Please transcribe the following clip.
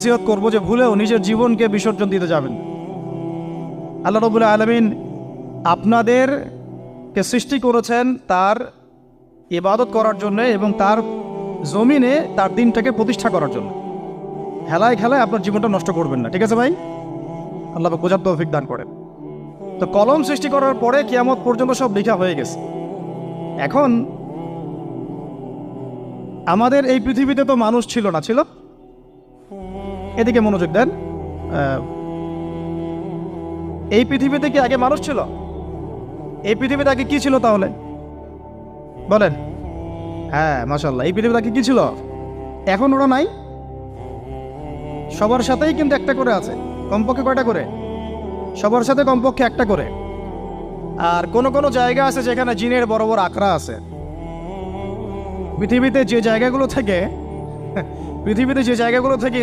নসিহত করব যে ভুলেও নিজের জীবনকে বিসর্জন দিতে যাবেন। আল্লাহ রাব্বুল আলামিন আপনাদেরকে সৃষ্টি করেছেন তার ইবাদত করার জন্য এবং তার জমিনে তার দিনটাকে প্রতিষ্ঠা করার জন্য। হেলায় খেলায় আপনার জীবনটা নষ্ট করবেন না, ঠিক আছে ভাই? আল্লাহ পাক বোঝার তৌফিক দান করেন। তো কলম সৃষ্টি করার পরে কিয়ামত পর্যন্ত সব লেখা হয়ে গেছে। এখন আমাদের এই পৃথিবীতে তো মানুষ ছিল না, ছিল? এদিকে মনোযোগ দেন। এই পৃথিবীতে কি আগে মানুষ ছিল? এই পৃথিবীতে আগে কি ছিল তাহলে বলেন? হ্যাঁ, মাশাআল্লাহ। এই পৃথিবীতে আগে কি ছিল? এখন ওরা নাই? সবার সাথেই কিন্তু একটা করে আছে। কমপক্ষে কয়টা করে? সবার সাথে কমপক্ষে একটা করে। আর কোন কোন জায়গা আছে যেখানে জিনের বড় বড় আখড়া আছে। পৃথিবীতে যে জায়গাগুলো থেকে